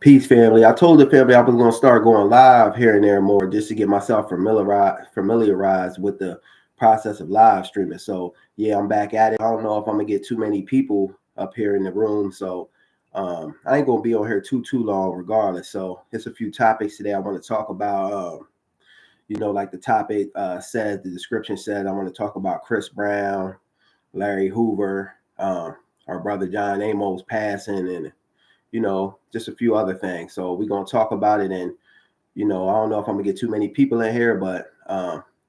Peace, family. I told the family I was going to start going live here and there more just to get myself familiarized with the process of live streaming. So, yeah, I'm back at it. I don't know if I'm going to get too many people up here in the room. So, I ain't going to be on here too long regardless. So, it's a few topics today I want to talk about. Like the topic says, the description says, I want to talk about Chris Brown, Larry Hoover, our brother John Amos passing, and just a few other things. So we're gonna talk about it, and I don't know if I'm gonna get too many people in here, but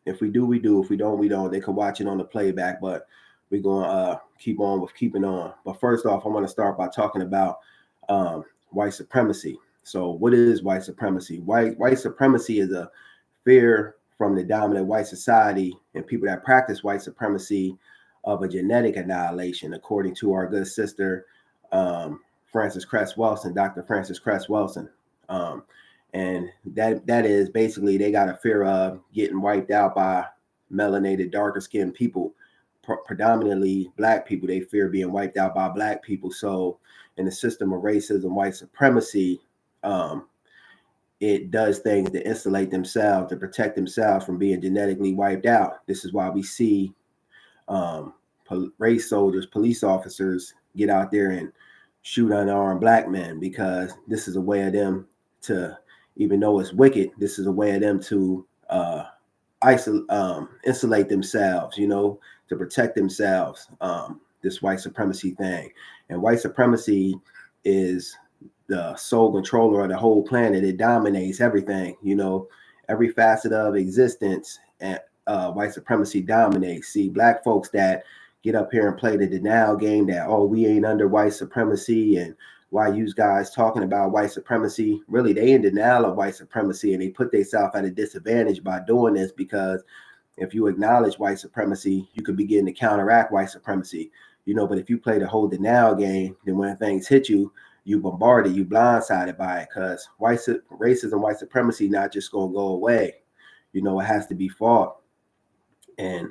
if we do, we do. If we don't, we don't. They can watch it on the playback, but we're gonna keep on with keeping on. But first off, I want to start by talking about white supremacy. So what is white supremacy? White supremacy is a fear from the dominant white society and people that practice white supremacy of a genetic annihilation, according to our good sister Frances Cress Welsing, Dr. Frances Cress Welsing. And that is basically they got a fear of getting wiped out by melanated, darker skinned people, predominantly black people. They fear being wiped out by black people. So in the system of racism, white supremacy, it does things to insulate themselves, to protect themselves from being genetically wiped out. This is why we see race soldiers, police officers get out there and shoot unarmed black men, because this is a way of them to, even though it's wicked, this is a way of them to insulate themselves, to protect themselves, this white supremacy thing. And white supremacy is the sole controller of the whole planet. It dominates everything, every facet of existence, and white supremacy dominates. See, black folks that get up here and play the denial game that, oh, we ain't under white supremacy, and why you guys talking about white supremacy? Really, they in denial of white supremacy, and they put themselves at a disadvantage by doing this, because if you acknowledge white supremacy, you could begin to counteract white supremacy, but if you play the whole denial game, then when things hit you, you bombarded, you blindsided by it, because racism, white supremacy not just going to go away. It has to be fought. And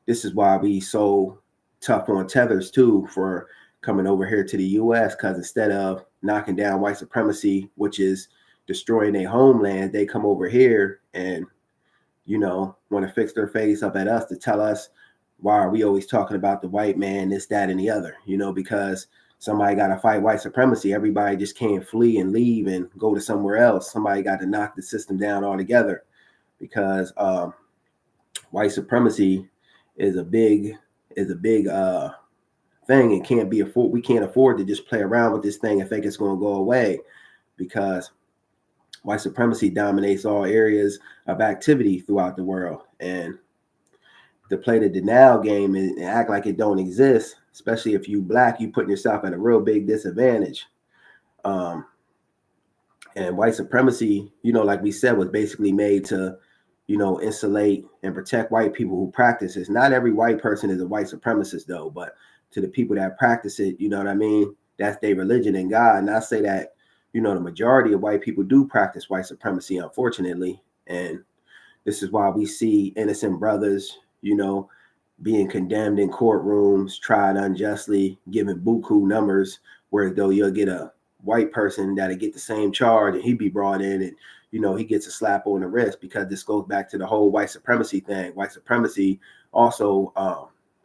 this is why we so tough on tethers too for coming over here to the U.S., because instead of knocking down white supremacy, which is destroying their homeland, they come over here and want to fix their face up at us to tell us, why are we always talking about the white man, this, that, and the other, because somebody got to fight white supremacy. Everybody just can't flee and leave and go to somewhere else. Somebody got to knock the system down altogether, because white supremacy is a big thing, and we can't afford to just play around with this thing and think it's going to go away, because white supremacy dominates all areas of activity throughout the world. And to play the denial game and act like it don't exist, especially if you black, you putting yourself at a real big disadvantage. And white supremacy, like we said, was basically made to insulate and protect white people who practice it. Not every white person is a white supremacist though, but to the people that practice it, you know what I mean? That's their religion and God. And I say that, the majority of white people do practice white supremacy, unfortunately. And this is why we see innocent brothers, being condemned in courtrooms, tried unjustly, given buku numbers, whereas though you'll get a white person that'll get the same charge and he'd be brought in and, he gets a slap on the wrist, because this goes back to the whole white supremacy thing. White supremacy also,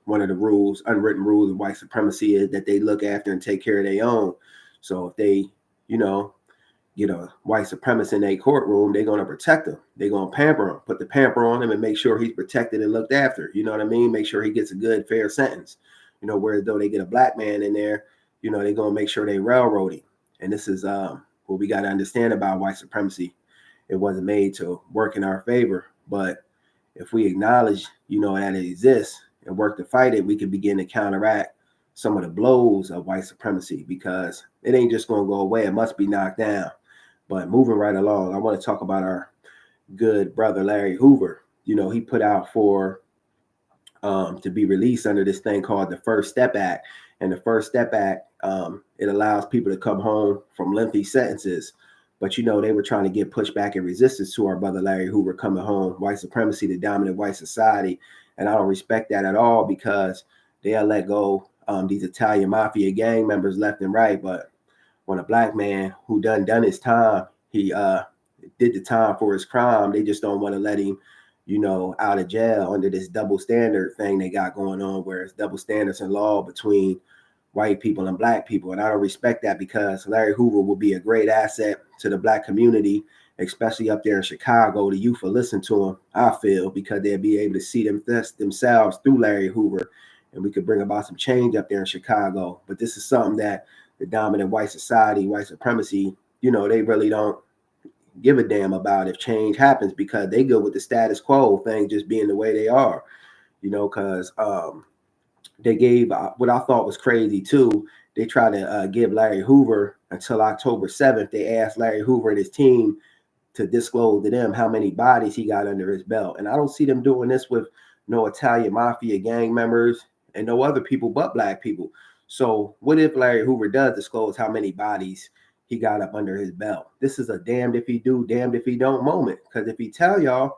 one of the rules, unwritten rules of white supremacy, is that they look after and take care of their own. So if they, get a white supremacist in a courtroom, they're going to protect him. They're going to pamper him, put the pamper on him and make sure he's protected and looked after. You know what I mean? Make sure he gets a good, fair sentence. Whereas though they get a black man in there, they're going to make sure they railroad him. And this is what we got to understand about white supremacy. It wasn't made to work in our favor, but if we acknowledge, that it exists and work to fight it, we can begin to counteract some of the blows of white supremacy, because it ain't just going to go away. It must be knocked down. But moving right along, I want to talk about our good brother, Larry Hoover. He put out for to be released under this thing called the First Step Act. And the First Step Act, it allows people to come home from lengthy sentences. But, they were trying to get pushback and resistance to our brother Larry Hoover coming home. White supremacy, the dominant white society. And I don't respect that at all, because they'll let go these Italian mafia gang members left and right. But on a black man who done his time. He did the time for his crime. They just don't want to let him, out of jail under this double standard thing they got going on, where it's double standards in law between white people and black people. And I don't respect that, because Larry Hoover will be a great asset to the black community, especially up there in Chicago. The youth will listen to him, I feel, because they'll be able to see themselves through Larry Hoover, and we could bring about some change up there in Chicago. But this is something that the dominant white society, white supremacy, they really don't give a damn about if change happens, because they go with the status quo thing just being the way they are, because they gave what I thought was crazy too. They tried to give Larry Hoover until October 7th. They asked Larry Hoover and his team to disclose to them how many bodies he got under his belt. And I don't see them doing this with no Italian mafia gang members and no other people but black people. So what if Larry Hoover does disclose how many bodies he got up under his belt? This is a damned if he do, damned if he don't moment. Because if he tell y'all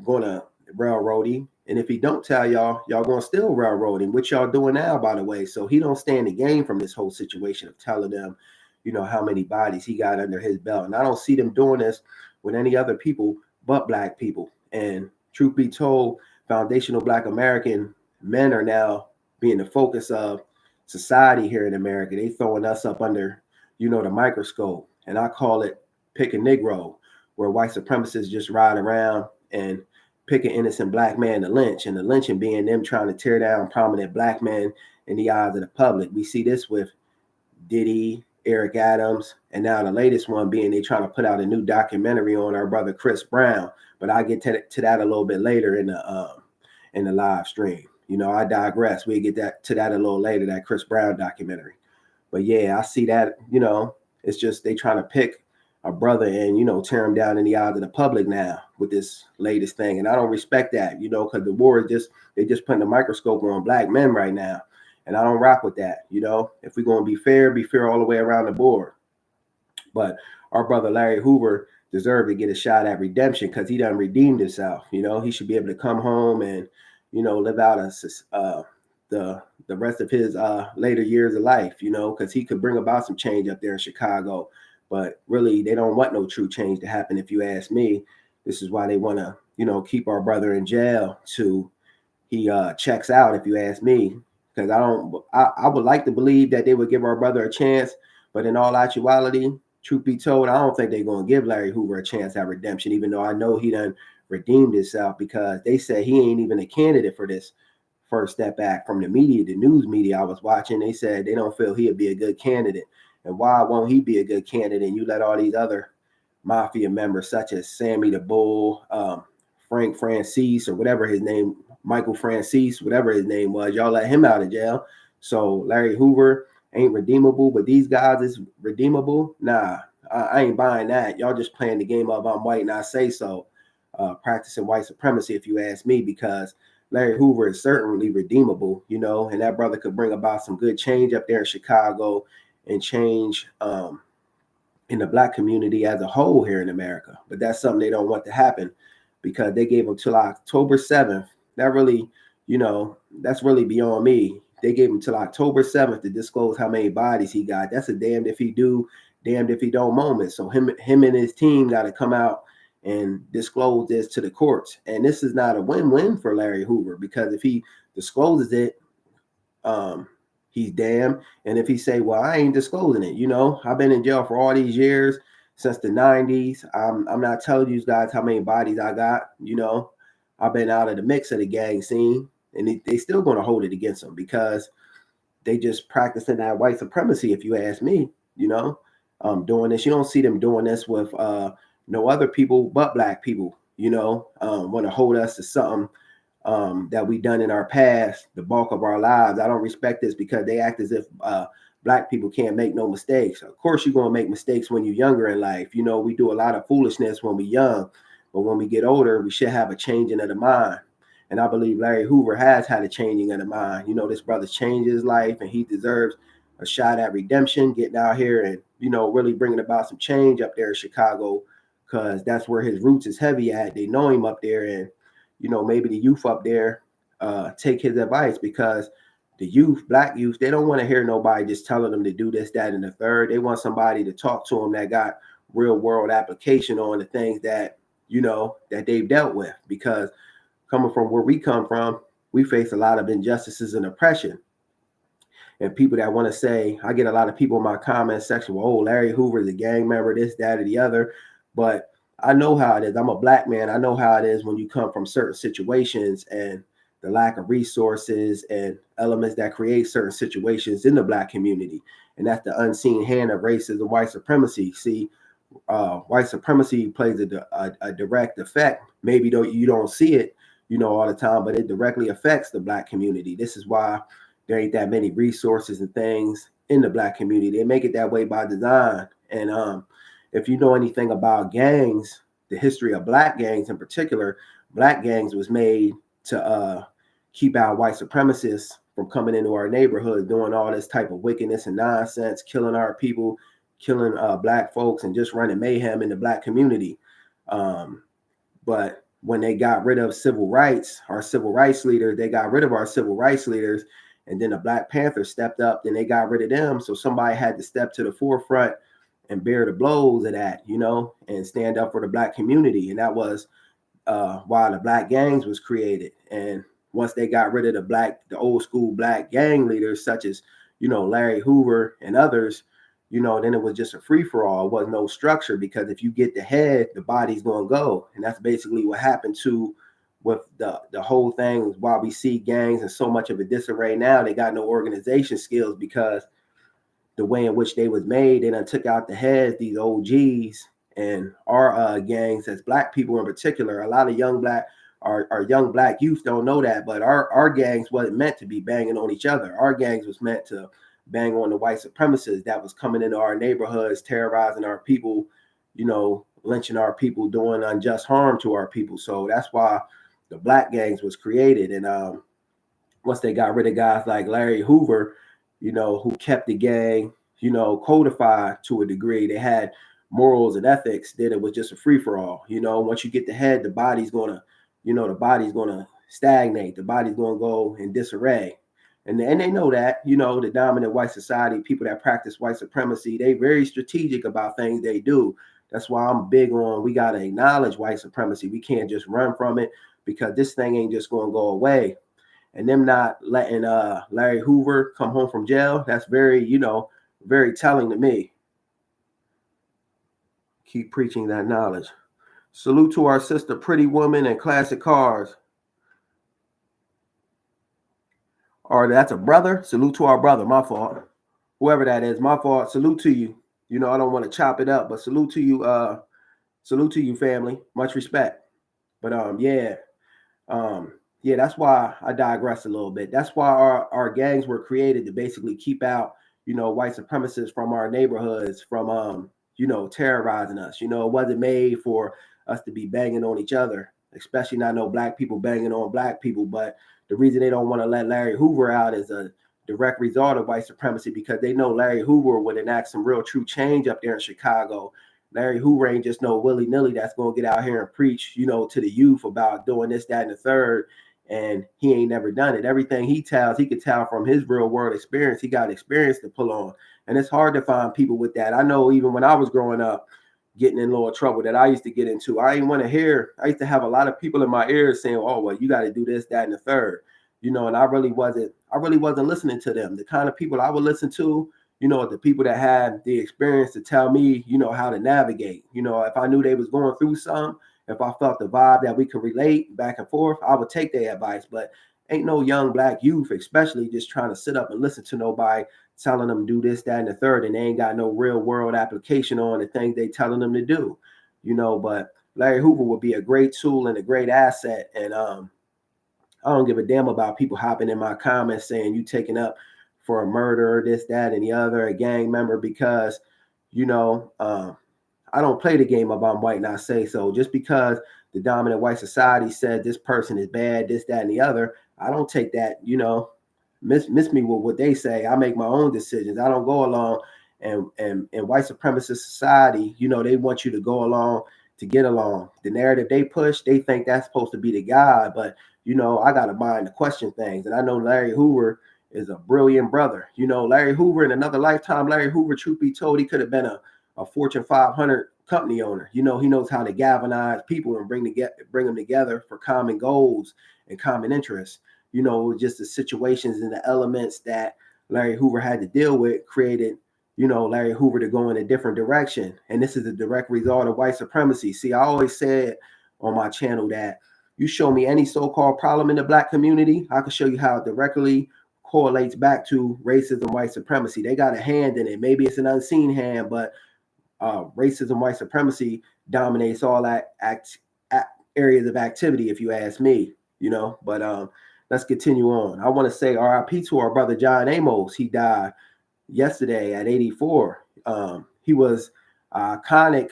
gonna railroad him. And if he don't tell y'all gonna still railroad him, which y'all doing now, by the way. So he don't stand to gain from this whole situation of telling them, how many bodies he got under his belt. And I don't see them doing this with any other people but black people. And truth be told, foundational black American men are now being the focus of society here in America. They throwing us up under, the microscope. And I call it pick a Negro, where white supremacists just ride around and pick an innocent black man to lynch, and the lynching being them trying to tear down prominent black men in the eyes of the public. We see this with Diddy, Eric Adams, and now the latest one being they trying to put out a new documentary on our brother Chris Brown. But I'll get to that a little bit later in the live stream. I digress. We'll get to that a little later, that Chris Brown documentary. But yeah, I see that, it's just they trying to pick a brother and, tear him down in the eyes of the public now with this latest thing. And I don't respect that, because the war is they're just putting a microscope on black men right now. And I don't rock with that. If we're going to be fair all the way around the board. But our brother Larry Hoover deserved to get a shot at redemption, because he done redeemed himself. He should be able to come home and, live out the rest of his later years of life, because he could bring about some change up there in Chicago. But really, they don't want no true change to happen, if you ask me. This is why they want to, keep our brother in jail till he checks out, if you ask me. Because I would like to believe that they would give our brother a chance. But in all actuality, truth be told, I don't think they're going to give Larry Hoover a chance at redemption, even though I know he done redeemed himself, because they said he ain't even a candidate for this First Step Back. From the media, the news media I was watching, they said they don't feel he'd be a good candidate. And why won't he be a good candidate? You let all these other mafia members, such as Sammy the Bull, Frank Francis, or whatever his name, Michael Francis, whatever his name was, y'all let him out of jail. So Larry Hoover ain't redeemable, but these guys is redeemable. Nah, I ain't buying that. Y'all just playing the game of I'm white and I say so, practicing white supremacy, if you ask me, because Larry Hoover is certainly redeemable, and that brother could bring about some good change up there in Chicago and change in the black community as a whole here in America. But that's something they don't want to happen, because they gave him till October 7th. That really, that's really beyond me. They gave him till October 7th to disclose how many bodies he got. That's a damned if he do, damned if he don't moment. So him and his team got to come out and disclose this to the courts. And this is not a win-win for Larry Hoover, because if he discloses it, he's damned. And if he say, well, I ain't disclosing it, I've been in jail for all these years since the 90s. I'm not telling you guys how many bodies I got. I've been out of the mix of the gang scene, and they still going to hold it against them, because they just practicing that white supremacy, if you ask me, doing this. You don't see them doing this with no other people but black people, want to hold us to something that we done in our past, the bulk of our lives. I don't respect this, because they act as if black people can't make no mistakes. Of course, you're going to make mistakes when you're younger in life. We do a lot of foolishness when we're young, but when we get older, we should have a changing of the mind. And I believe Larry Hoover has had a changing of the mind. This brother's changed his life, and he deserves a shot at redemption, getting out here and, really bringing about some change up there in Chicago, because that's where his roots is heavy at. They know him up there, and maybe the youth up there take his advice, because the youth, black youth, they don't want to hear nobody just telling them to do this, that, and the third. They want somebody to talk to them that got real world application on the things that, that they've dealt with. Because coming from where we come from, we face a lot of injustices and oppression. And people that want to say, I get a lot of people in my comment section, well, oh, Larry Hoover is a gang member, this, that, or the other. But I know how it is. I'm a black man. I know how it is when you come from certain situations and the lack of resources and elements that create certain situations in the black community. And that's the unseen hand of racism, white supremacy. See, white supremacy plays a direct effect. Maybe you don't see it, all the time, but it directly affects the black community. This is why there ain't that many resources and things in the black community. They make it that way by design. And if you know anything about gangs, the history of black gangs in particular, black gangs was made to keep out white supremacists from coming into our neighborhood, doing all this type of wickedness and nonsense, killing our people, killing black folks, and just running mayhem in the black community. But when they got rid of civil rights, our civil rights leaders, they got rid of our civil rights leaders, and then the Black Panthers stepped up, then they got rid of them. So somebody had to step to the forefront and bear the blows of that, and stand up for the black community. And that was why the black gangs was created. And once they got rid of the old school black gang leaders, such as, Larry Hoover and others, then it was just a free for all. It was no structure, because if you get the head, the body's going to go. And that's basically what happened with the whole thing. Why we see gangs in so much of a disarray now. They got no organization skills, because the way in which they was made, they done took out the heads, these OGs, and our gangs as black people in particular. A lot of our young black youth don't know that, but our gangs wasn't meant to be banging on each other. Our gangs was meant to bang on the white supremacists that was coming into our neighborhoods, terrorizing our people, lynching our people, doing unjust harm to our people. So that's why the black gangs was created. And once they got rid of guys like Larry Hoover, who kept the gang, codified to a degree, they had morals and ethics, then it was just a free for all. Once you get the head, the body's gonna stagnate, the body's gonna go in disarray. And they know that, the dominant white society, people that practice white supremacy, they very strategic about things they do. That's why I'm big on, we got to acknowledge white supremacy. We can't just run from it, because this thing ain't just going to go away. And them not letting Larry Hoover come home from jail, that's very, very telling to me. Keep preaching that knowledge. Salute to our sister, Pretty Woman and Classic Cars. Or that's a brother. Salute to our brother. My fault. Whoever that is, my fault. Salute to you. I don't want to chop it up, but salute to you. Salute to you, family. Much respect. But yeah, that's why I digress a little bit. That's why our gangs were created, to basically keep out, white supremacists from our neighborhoods, from terrorizing us. It wasn't made for us to be banging on each other, especially not no black people banging on black people. But the reason they don't want to let Larry Hoover out is a direct result of white supremacy, because they know Larry Hoover would enact some real true change up there in Chicago. Larry Hoover ain't just no willy-nilly that's going to get out here and preach, to the youth about doing this, that, and the third. And he ain't never done it. Everything he tells, he could tell from his real world experience. He got experience to pull on. And it's hard to find people with that. I know even when I was growing up, getting in a little trouble that I used to get into, I didn't want to hear. I used to have a lot of people in my ears saying, oh, well, you got to do this, that, and the third. And I really wasn't listening to them. The kind of people I would listen to, the people that had the experience to tell me, how to navigate. If I knew they was going through something, if I felt the vibe that we could relate back and forth, I would take their advice. But ain't no young black youth, especially, just trying to sit up and listen to nobody telling them do this, that, and the third, and they ain't got no real world application on the things they telling them to do. But Larry Hoover would be a great tool and a great asset. And I don't give a damn about people hopping in my comments saying you taking up for a murder, this, that, and the other, a gang member, because, I don't play the game of I'm white and I say so. Just because the dominant white society said this person is bad, this, that, and the other, I don't take that, miss me with what they say. I make my own decisions. I don't go along and white supremacist society, they want you to go along to get along. The narrative they push, they think that's supposed to be the guy, but I got a mind to question things. And I know Larry Hoover is a brilliant brother. Larry Hoover, in another lifetime, Larry Hoover, truth be told, he could have been a Fortune 500 company owner. He knows how to galvanize people and bring them together for common goals and common interests. Just the situations and the elements that Larry Hoover had to deal with created, Larry Hoover to go in a different direction. And this is a direct result of white supremacy. See, I always said on my channel that you show me any so-called problem in the black community, I can show you how it directly correlates back to racism, white supremacy. They got a hand in it. Maybe it's an unseen hand, but racism, white supremacy dominates all that areas of activity, if you ask me, But let's continue on. I want to say R.I.P to our brother John Amos. He died yesterday at 84. He was an iconic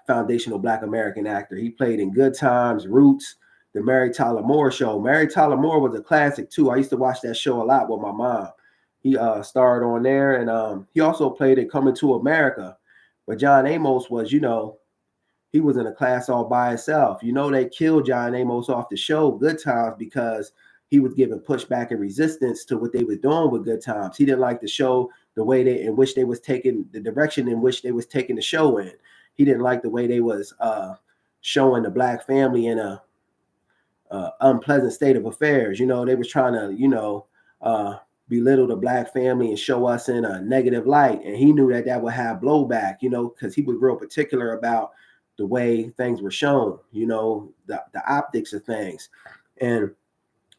foundational Black American actor. He played in Good Times, Roots, the Mary Tyler Moore Show. Mary Tyler Moore was a classic too. I used to watch that show a lot with my mom. He starred on there, and he also played in Coming to America. But John Amos was, he was in a class all by himself. They killed John Amos off the show Good Times because he was giving pushback and resistance to what they were doing with Good Times. He didn't like the show, the way the direction in which they was taking the show in. He didn't like the way they was showing the black family in a unpleasant state of affairs. They was trying to, belittle the black family and show us in a negative light. And he knew that would have blowback, because he was real particular about the way things were shown, the optics of things. And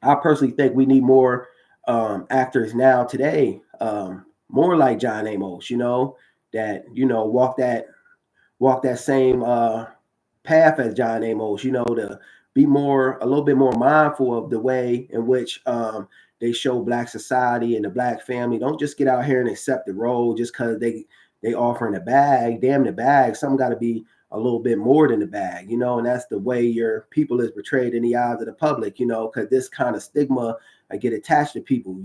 I personally think we need more actors now today, more like John Amos, that, walk that same path as John Amos, to be a little bit more mindful of the way in which they show black society and the black family. Don't just get out here and accept the role just because they offering a bag. Damn the bag. Something got to be a little bit more than the bag, and that's the way your people is portrayed in the eyes of the public, because this kind of stigma I get attached to people,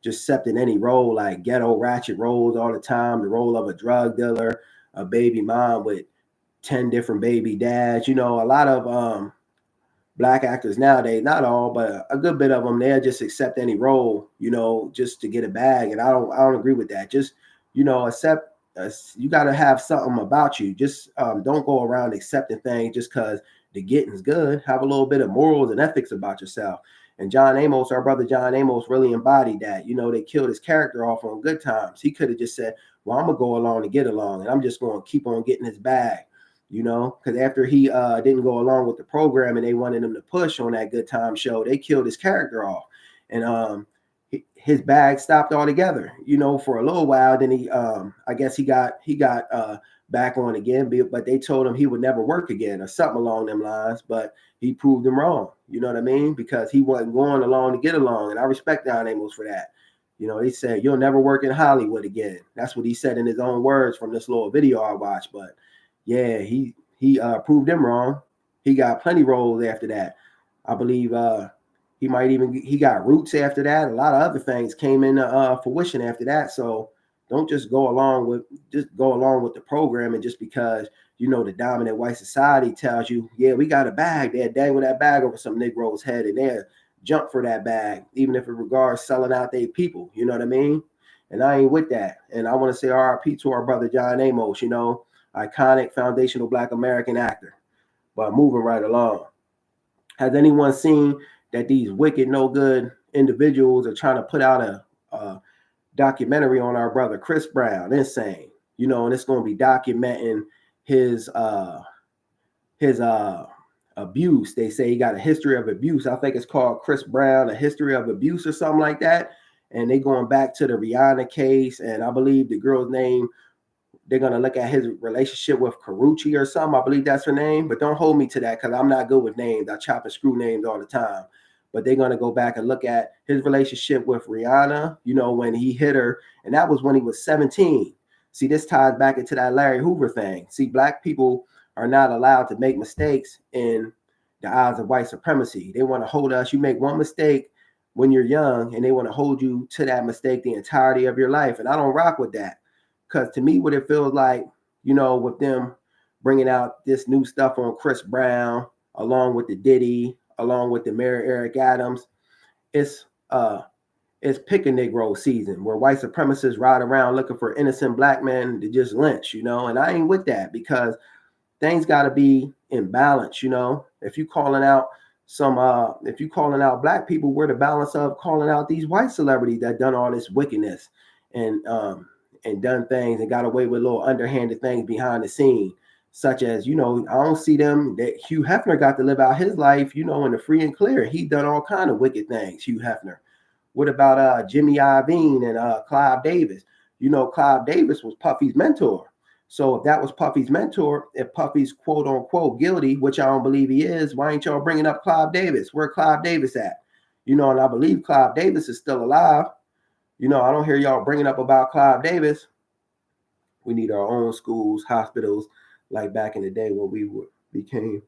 just accepting any role, like ghetto ratchet roles all the time, the role of a drug dealer, a baby mom with 10 different baby dads. A lot of black actors nowadays, not all, but a good bit of them, they'll just accept any role, just to get a bag. And I don't agree with that. Just, accept. You got to have something about you. Just don't go around accepting things just because the getting's good. Have a little bit of morals and ethics about yourself. And John Amos, our brother John Amos, really embodied that. They killed his character off on Good Times. He could have just said, well, I'm going to go along to get along, and I'm just going to keep on getting his bag, because after he didn't go along with the program and they wanted him to push on that Good Time show, they killed his character off. And his bag stopped altogether, for a little while. Then he, I guess he got back on again, but they told him he would never work again or something along them lines. But he proved them wrong. You know what I mean? Because he wasn't going along to get along. And I respect John Amos for that. They said, you'll never work in Hollywood again. That's what he said in his own words from this little video I watched. But yeah, he proved them wrong. He got plenty roles after that. I believe he got Roots after that. A lot of other things came into fruition after that. So don't just go along with the program, and just because the dominant white society tells you, yeah, we got a bag, they'll dangle that bag over some Negro's head and they'll jump for that bag, even if it regards selling out their people. You know what I mean? And I ain't with that. And I want to say R.I.P to our brother John Amos, iconic foundational Black American actor. But moving right along, has anyone seen that these wicked, no good individuals are trying to put out a documentary on our brother Chris Brown? Insane, and it's going to be documenting his abuse. They say he got a history of abuse. I think it's called Chris Brown, A History of Abuse or something like that. And they going back to the Rihanna case, and I believe the girl's name, they're going to look at his relationship with Karuchi or something. I believe that's her name, but don't hold me to that because I'm not good with names. I chop and screw names all the time. But they're going to go back and look at his relationship with Rihanna, when he hit her. And that was when he was 17. See, this ties back into that Larry Hoover thing. See, black people are not allowed to make mistakes in the eyes of white supremacy. They want to hold us. You make one mistake when you're young, and they want to hold you to that mistake the entirety of your life. And I don't rock with that. Because to me, what it feels like, with them bringing out this new stuff on Chris Brown, along with the Diddy, along with the Mayor Eric Adams, it's it's pick a Negro season where white supremacists ride around looking for innocent black men to just lynch, and I ain't with that because things got to be in balance. If you calling out if you calling out black people, we're the balance of calling out these white celebrities that done all this wickedness and done things and got away with little underhanded things behind the scene, such as I don't see them that Hugh Hefner got to live out his life, in the free and clear. He done all kind of wicked things, Hugh Hefner. What about Jimmy Iovine and Clive Davis? Clive Davis was Puffy's mentor. So if that was Puffy's mentor, if Puffy's quote unquote guilty, which I don't believe he is, why ain't y'all bringing up Clive Davis? Where Clive Davis at? And I believe Clive Davis is still alive. I don't hear y'all bringing up about Clive Davis. We need our own schools, hospitals, like back in the day when we became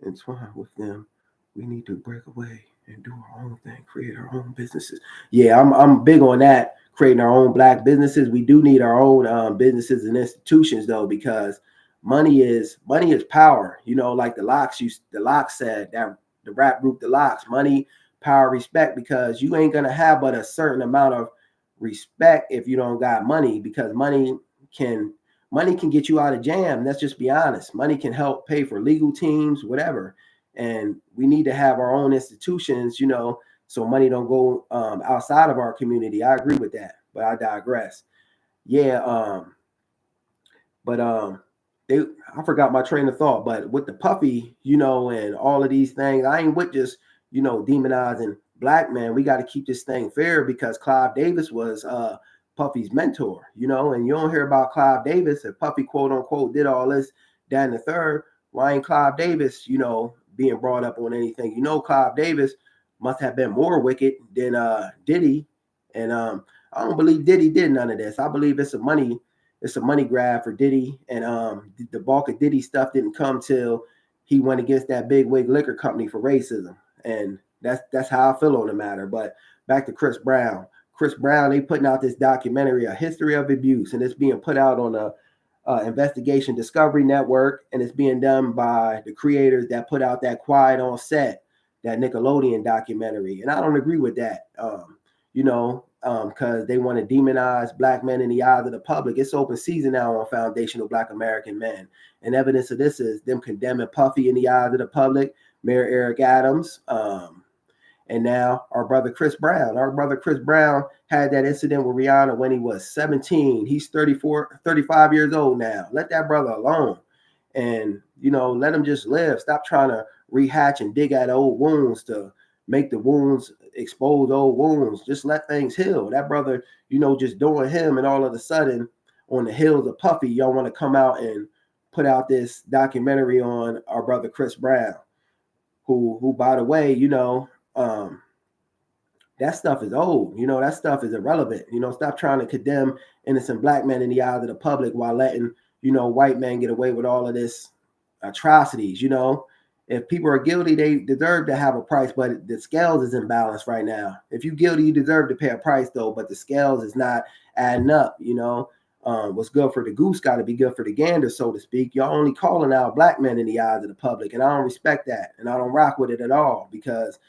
entwined with them. We need to break away and do our own thing, create our own businesses. Yeah, I'm big on that, creating our own black businesses. We do need our own businesses and institutions though, because money is power. Like the Locks said, that the rap group the Locks, money, power, respect, because you ain't gonna have but a certain amount of respect if you don't got money, because money can get you out of jam. Let's just be honest. Money can help pay for legal teams, whatever. And we need to have our own institutions, so money don't go outside of our community. I agree with that, but I digress. Yeah, I forgot my train of thought. But with the Puffy, and all of these things, I ain't with just demonizing black men. We got to keep this thing fair, because Clive Davis was Puffy's mentor, and you don't hear about Clive Davis. If Puffy quote unquote did all this, that and the third, why ain't Clive Davis, being brought up on anything? Clive Davis must have been more wicked than Diddy, and I don't believe Diddy did none of this. I believe it's a money grab for Diddy, and the bulk of Diddy stuff didn't come till he went against that big wig liquor company for racism, and that's how I feel on the matter. But back to Chris Brown. They putting out this documentary, A History of Abuse, and it's being put out on a Investigation Discovery Network, and it's being done by the creators that put out that Quiet on Set, that Nickelodeon documentary. And I don't agree with that, because they want to demonize black men in the eyes of the public. It's open season now on foundational Black American men. And evidence of this is them condemning Puffy in the eyes of the public, Mayor Eric Adams, and now our brother Chris Brown. Our brother Chris Brown had that incident with Rihanna when he was 17. He's 35 years old now. Let that brother alone. And, let him just live. Stop trying to rehatch and dig at old wounds to make the wounds expose old wounds. Just let things heal. That brother, just doing him, and all of a sudden on the heels of Puffy, y'all want to come out and put out this documentary on our brother Chris Brown, who by the way, that stuff is old. That stuff is irrelevant. Stop trying to condemn innocent black men in the eyes of the public while letting, white men get away with all of this atrocities. If people are guilty, they deserve to have a price, but the scales is imbalanced right now. If you're guilty, you deserve to pay a price though, but the scales is not adding up. What's good for the goose got to be good for the gander, so to speak. Y'all only calling out black men in the eyes of the public, and I don't respect that, and I don't rock with it at all, because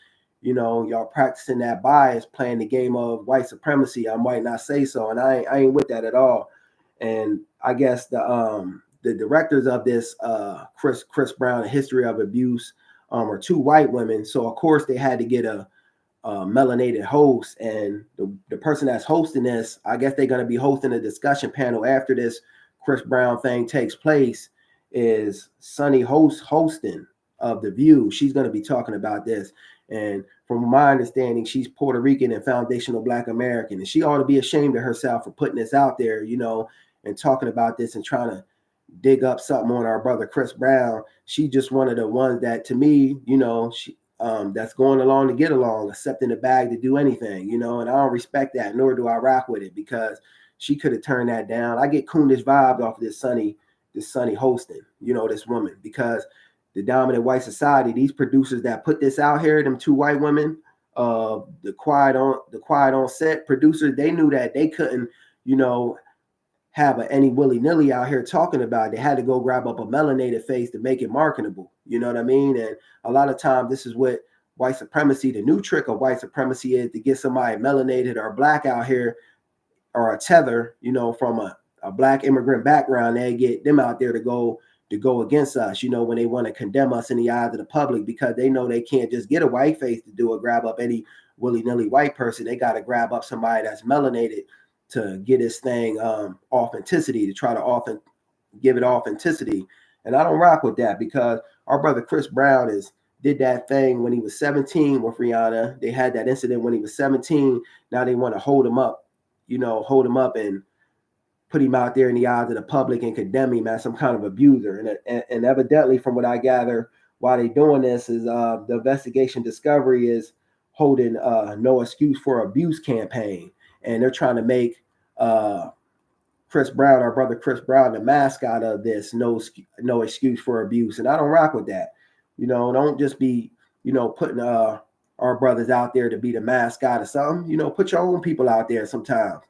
y'all practicing that bias, playing the game of white supremacy. I might not say so, and I ain't with that at all. And I guess the directors of this Chris Brown, A History of Abuse, are two white women. So of course they had to get a melanated host, and the person that's hosting this, I guess they're going to be hosting a discussion panel after this Chris Brown thing takes place, is Sunny hosting of The View. She's going to be talking about this. And from my understanding, she's Puerto Rican and foundational Black American. And she ought to be ashamed of herself for putting this out there, and talking about this and trying to dig up something on our brother Chris Brown. She just one of the ones that, to me, she that's going along to get along, accepting the bag to do anything, and I don't respect that, nor do I rock with it, because she could have turned that down. I get coonish vibes off of this Sunny hosting, this woman, because the dominant white society, these producers that put this out here, them two white women, the quiet on set producers, they knew that they couldn't, have any willy-nilly out here talking about it. They had to go grab up a melanated face to make it marketable. You know what I mean? And a lot of times this is what white supremacy, the new trick of white supremacy is to get somebody melanated or black out here, or a tether, from a black immigrant background. They get them out there to go against us, when they want to condemn us in the eyes of the public, because they know they can't just get a white face to do it, grab up any willy-nilly white person. They got to grab up somebody that's melanated to get this thing authenticity, to try to give it authenticity. And I don't rock with that, because our brother Chris Brown did that thing when he was 17 with Rihanna. They had that incident when he was 17. Now they want to hold him up and put him out there in the eyes of the public and condemn him as some kind of abuser. And evidently, from what I gather, while they're doing this, is the investigation discovery is holding no excuse for abuse campaign. And they're trying to make Chris Brown, our brother Chris Brown, the mascot of this no excuse for abuse. And I don't rock with that. Don't just be, putting our brothers out there to be the mascot of something. Put your own people out there sometimes,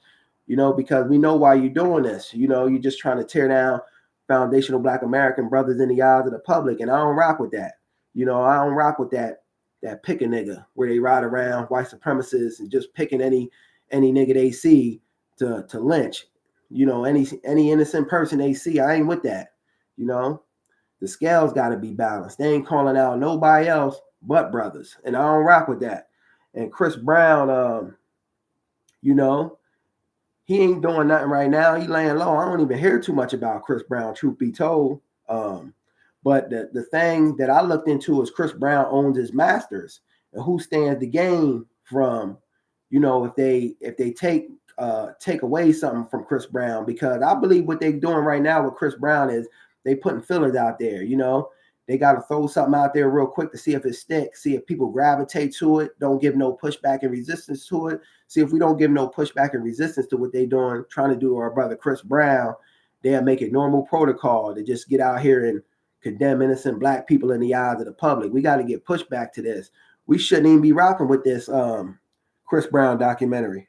because we know why you're doing this. You're just trying to tear down foundational Black American brothers in the eyes of the public. And I don't rock with that. I don't rock with that pick a nigga where they ride around white supremacists and just picking any nigga they see to lynch. Any innocent person they see. I ain't with that. The scales got to be balanced. They ain't calling out nobody else but brothers. And I don't rock with that. And Chris Brown, he ain't doing nothing right now. He laying low. I don't even hear too much about Chris Brown, truth be told. But the thing that I looked into is Chris Brown owns his masters. And who stands to gain from, if they take away something from Chris Brown? Because I believe what they're doing right now with Chris Brown is they putting fillers out there. They got to throw something out there real quick to see if it sticks, see if people gravitate to it, don't give no pushback and resistance to it. See if we don't give no pushback and resistance to what they doing, trying to do to our brother Chris Brown, they'll make it normal protocol to just get out here and condemn innocent Black people in the eyes of the public. We got to get pushback to this. We shouldn't even be rocking with this Chris Brown documentary.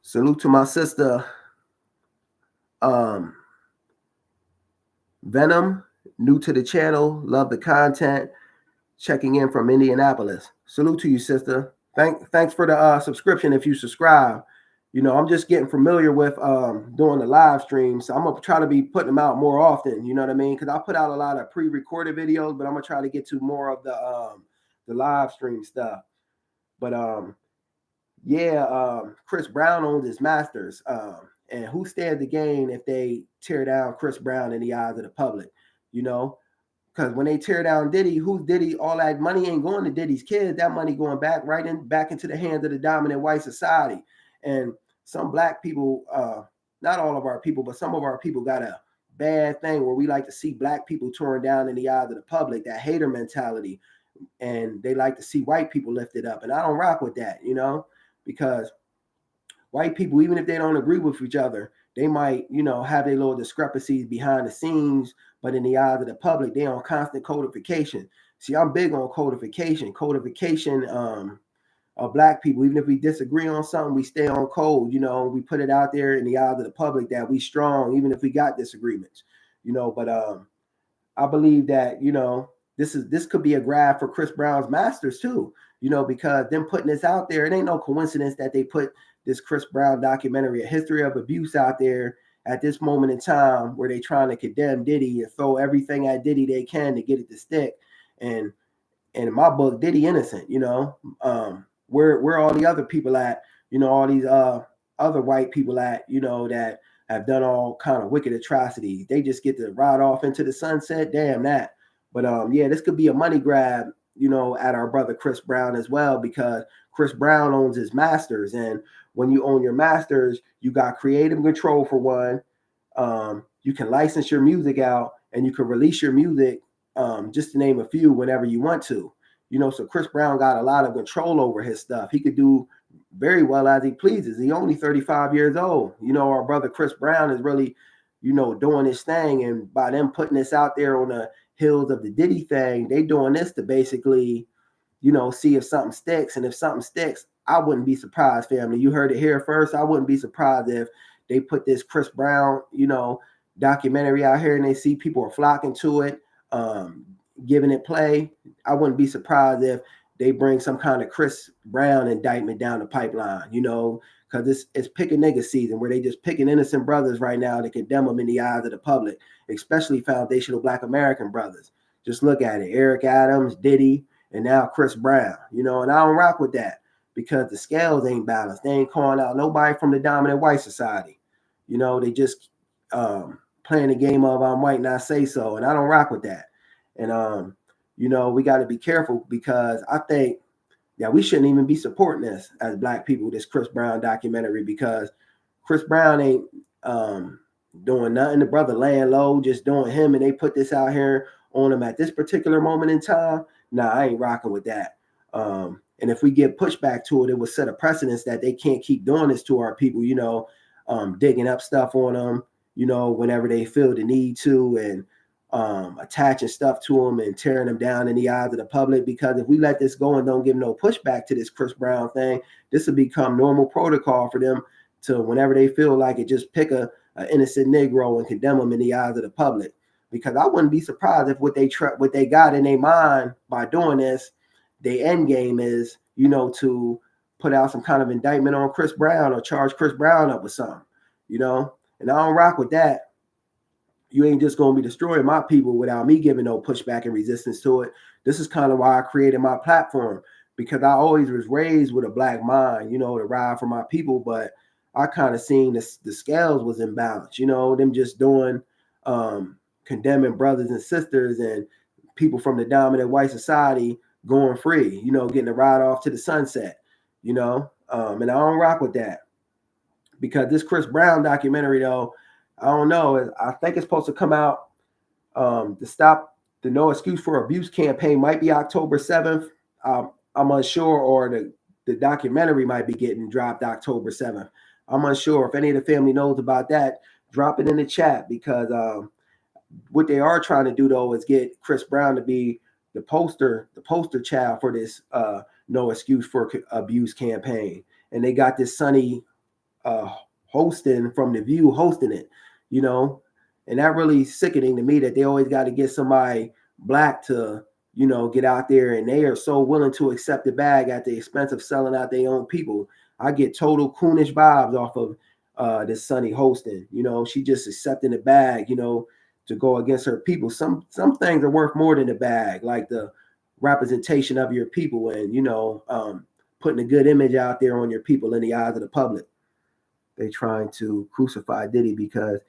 Salute to my sister, Venom, new to the channel, love the content, checking in from Indianapolis. Salute to you, sister. Thanks for the subscription if you subscribe. I'm just getting familiar with doing the live streams. So I'm going to try to be putting them out more often, you know what I mean? Because I put out a lot of pre-recorded videos, but I'm going to try to get to more of the live stream stuff. But Chris Brown owns his masters. And who stands to gain if they tear down Chris Brown in the eyes of the public? Because when they tear down Diddy, who's Diddy? All that money ain't going to Diddy's kids. That money going back into the hands of the dominant white society. And some Black people, not all of our people, but some of our people got a bad thing where we like to see Black people torn down in the eyes of the public, that hater mentality. And they like to see white people lifted up. And I don't rock with that, because white people, even if they don't agree with each other, they might, have their little discrepancies behind the scenes, but in the eyes of the public, they on constant codification. See, I'm big on codification of Black people. Even if we disagree on something, we stay on code, we put it out there in the eyes of the public that we strong, even if we got disagreements, but I believe that, this could be a grab for Chris Brown's masters too, because them putting this out there, it ain't no coincidence that they put this Chris Brown documentary, A History of Abuse, out there at this moment in time where they trying to condemn Diddy and throw everything at Diddy they can to get it to stick. And in my book, Diddy innocent, where all the other people at, all these other white people at, that have done all kind of wicked atrocities. They just get to ride off into the sunset. Damn that. But this could be a money grab, at our brother Chris Brown as well, because Chris Brown owns his masters. And when you own your masters, you got creative control for one. You can license your music out and you can release your music, just to name a few, whenever you want to. So Chris Brown got a lot of control over his stuff. He could do very well as he pleases. He only 35 years old. Our brother Chris Brown is really, doing his thing. And by them putting this out there on the heels of the Diddy thing, they doing this to basically, see if something sticks. And if something sticks, I wouldn't be surprised, family. You heard it here first. I wouldn't be surprised if they put this Chris Brown, documentary out here and they see people are flocking to it. giving it play. I wouldn't be surprised if they bring some kind of Chris Brown indictment down the pipeline, because it's pick a nigga season where they just picking innocent brothers right now to condemn them in the eyes of the public, especially foundational Black American brothers. Just look at it. Eric Adams, Diddy, and now Chris Brown, and I don't rock with that because the scales ain't balanced. They ain't calling out nobody from the dominant white society. They just playing the game of I'm white and I say so, and I don't rock with that. And we got to be careful because I think we shouldn't even be supporting this as Black people, this Chris Brown documentary, because Chris Brown ain't doing nothing. The brother laying low, just doing him, and they put this out here on him at this particular moment in time. Nah, I ain't rocking with that. And if we get pushback to it, it will set a precedence that they can't keep doing this to our people, digging up stuff on them, whenever they feel the need to, and attaching stuff to them and tearing them down in the eyes of the public. Because if we let this go and don't give no pushback to this Chris Brown thing, this will become normal protocol for them to, whenever they feel like it, just pick a innocent Negro and condemn them in the eyes of the public. Because I wouldn't be surprised if what they got in their mind by doing this, their end game is, to put out some kind of indictment on Chris Brown or charge Chris Brown up with something, and I don't rock with that. You ain't just going to be destroying my people without me giving no pushback and resistance to it. This is kind of why I created my platform, because I always was raised with a Black mind, to ride for my people. But I kind of seen the scales was imbalanced, them just doing, condemning brothers and sisters and people from the dominant white society going free, getting a ride off to the sunset, and I don't rock with that. Because this Chris Brown documentary, though, I don't know. I think it's supposed to come out to stop the No Excuse for Abuse campaign. Might be October 7th. I'm unsure, or the documentary might be getting dropped October 7th. I'm unsure. If any of the family knows about that, drop it in the chat, because what they are trying to do, though, is get Chris Brown to be the poster child for this No Excuse for Abuse campaign. And they got this Sonny hosting from The View hosting it, and that really sickening to me that they always got to get somebody Black to, get out there, and they are so willing to accept the bag at the expense of selling out their own people. I get total coonish vibes off of this Sonny hosting. She just accepting the bag, to go against her people. Some things are worth more than the bag, like the representation of your people and, putting a good image out there on your people in the eyes of the public. They trying to crucify Diddy because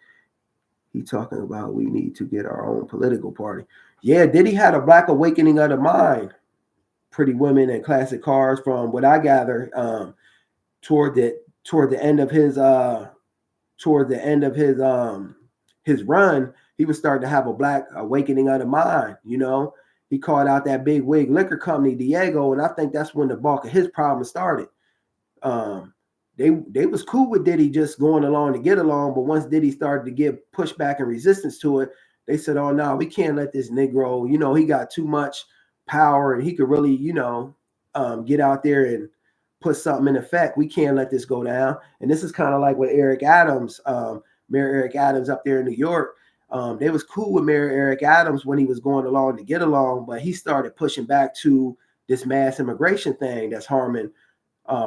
he talking about we need to get our own political party. Yeah, Diddy had a Black awakening of the mind. Pretty Women and Classic Cars, from what I gather, toward the end of his run, he was starting to have a Black awakening of the mind. He called out that big wig liquor company, Diego, and I think that's when the bulk of his problem started. They was cool with Diddy just going along to get along, but once Diddy started to give pushback and resistance to it, they said, "Oh no, we can't let this Negro. He got too much power and he could really, get out there and put something in effect. We can't let this go down." And this is kind of like with Eric Adams, Mayor Eric Adams up there in New York. They was cool with Mayor Eric Adams when he was going along to get along, but he started pushing back to this mass immigration thing that's harming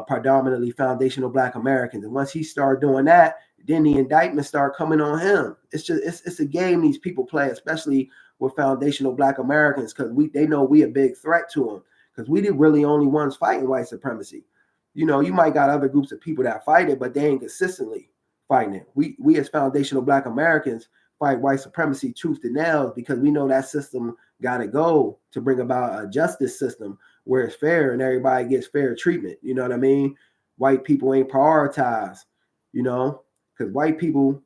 predominantly foundational Black Americans. And once he started doing that, then the indictments start coming on him. It's a game these people play, especially with foundational Black Americans, because they know we a big threat to them, because we the really only ones fighting white supremacy. You might got other groups of people that fight it, but they ain't consistently fighting it. We as foundational Black Americans fight white supremacy tooth and nails, because we know that system got to go to bring about a justice system where it's fair and everybody gets fair treatment. You know what I mean? White people ain't prioritized, because white people,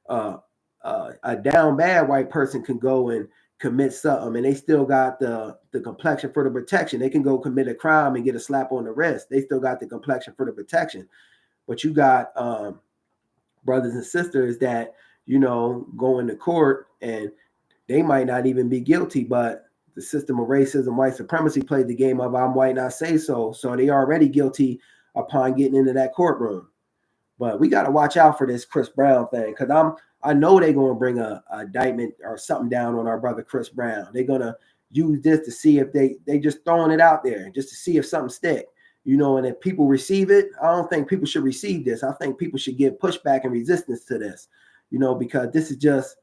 a down bad white person can go and commit something and they still got the complexion for the protection. They can go commit a crime and get a slap on the wrist. They still got the complexion for the protection. But you got brothers and sisters that, go into court and they might not even be guilty, but the system of racism, white supremacy played the game of I'm white and I say so. So they already guilty upon getting into that courtroom. But we got to watch out for this Chris Brown thing, because I know they're going to bring a indictment or something down on our brother Chris Brown. They're going to use this to see if they just throwing it out there just to see if something stick. And if people receive it, I don't think people should receive this. I think people should give pushback and resistance to this, because this is just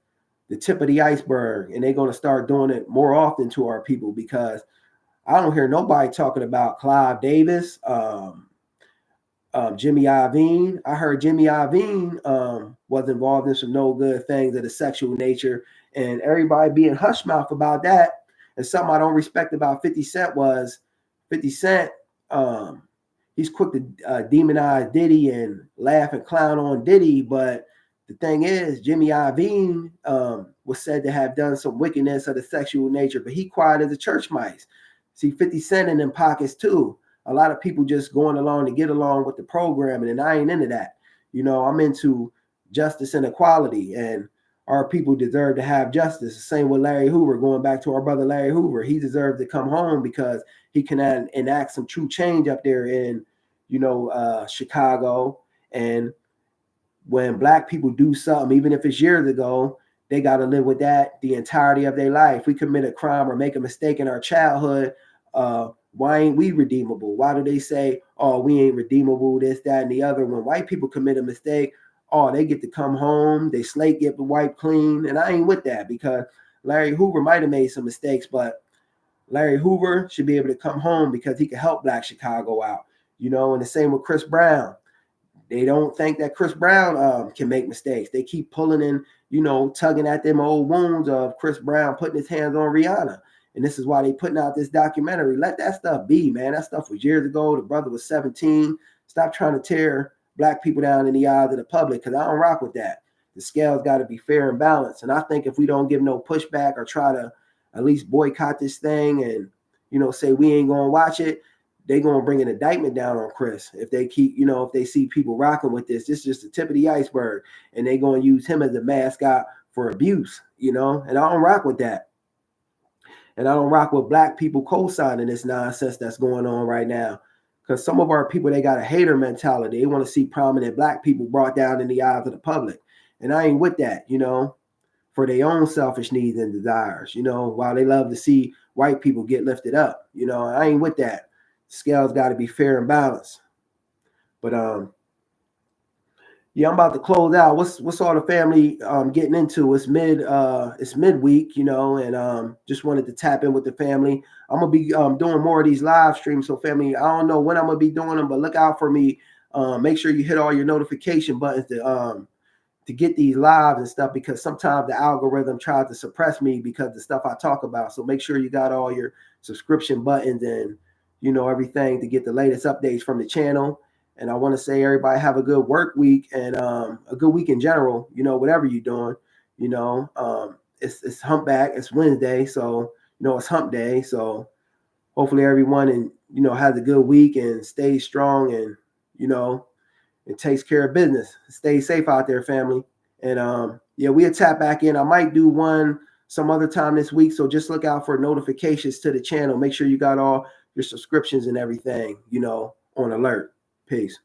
the tip of the iceberg, and they're going to start doing it more often to our people, because I don't hear nobody talking about Clive Davis, Jimmy Iovine. I heard Jimmy Iovine was involved in some no good things of the sexual nature, and everybody being hush mouth about that. And something I don't respect about 50 Cent was 50 Cent. He's quick to demonize Diddy and laugh and clown on Diddy, but the thing is, Jimmy Iovine was said to have done some wickedness of the sexual nature, but he quiet as a church mice. See, 50 Cent in them pockets too. A lot of people just going along to get along with the programming, and I ain't into that. I'm into justice and equality, and our people deserve to have justice. The same with Larry Hoover, going back to our brother Larry Hoover. He deserves to come home because he can enact some true change up there in, Chicago. And when Black people do something, even if it's years ago, they got to live with that the entirety of their life. We commit a crime or make a mistake in our childhood. Why ain't we redeemable? Why do they say, oh, we ain't redeemable, this, that, and the other? When white people commit a mistake, oh, they get to come home, they slate get wiped clean. And I ain't with that, because Larry Hoover might have made some mistakes, but Larry Hoover should be able to come home because he can help Black Chicago out. And the same with Chris Brown. They don't think that Chris Brown can make mistakes. They keep pulling in, tugging at them old wounds of Chris Brown putting his hands on Rihanna. And this is why they putting out this documentary. Let that stuff be, man. That stuff was years ago. The brother was 17. Stop trying to tear Black people down in the eyes of the public, because I don't rock with that. The scale's got to be fair and balanced. And I think if we don't give no pushback or try to at least boycott this thing and, say we ain't going to watch it, they're going to bring an indictment down on Chris. If they keep, if they see people rocking with this is just the tip of the iceberg, and they're going to use him as a mascot for abuse, and I don't rock with that. And I don't rock with Black people co-signing this nonsense that's going on right now. Because some of our people, they got a hater mentality. They want to see prominent Black people brought down in the eyes of the public. And I ain't with that, for their own selfish needs and desires, while they love to see white people get lifted up. I ain't with that. Scale's got to be fair and balanced. But yeah, I'm about to close out. What's all the family getting into? It's midweek, and just wanted to tap in with the family. I'm gonna be doing more of these live streams. So family, I don't know when I'm gonna be doing them, but look out for me. Make sure you hit all your notification buttons to get these lives and stuff, because sometimes the algorithm tries to suppress me because of the stuff I talk about. So make sure you got all your subscription buttons and everything to get the latest updates from the channel. And I want to say everybody have a good work week and a good week in general, whatever you're doing. It's humpback, it's Wednesday, so it's hump day. So hopefully everyone has a good week and stays strong and and takes care of business. Stay safe out there, family. And we'll tap back in. I might do one some other time this week, so just look out for notifications to the channel. Make sure you got all your subscriptions and everything on alert. Peace.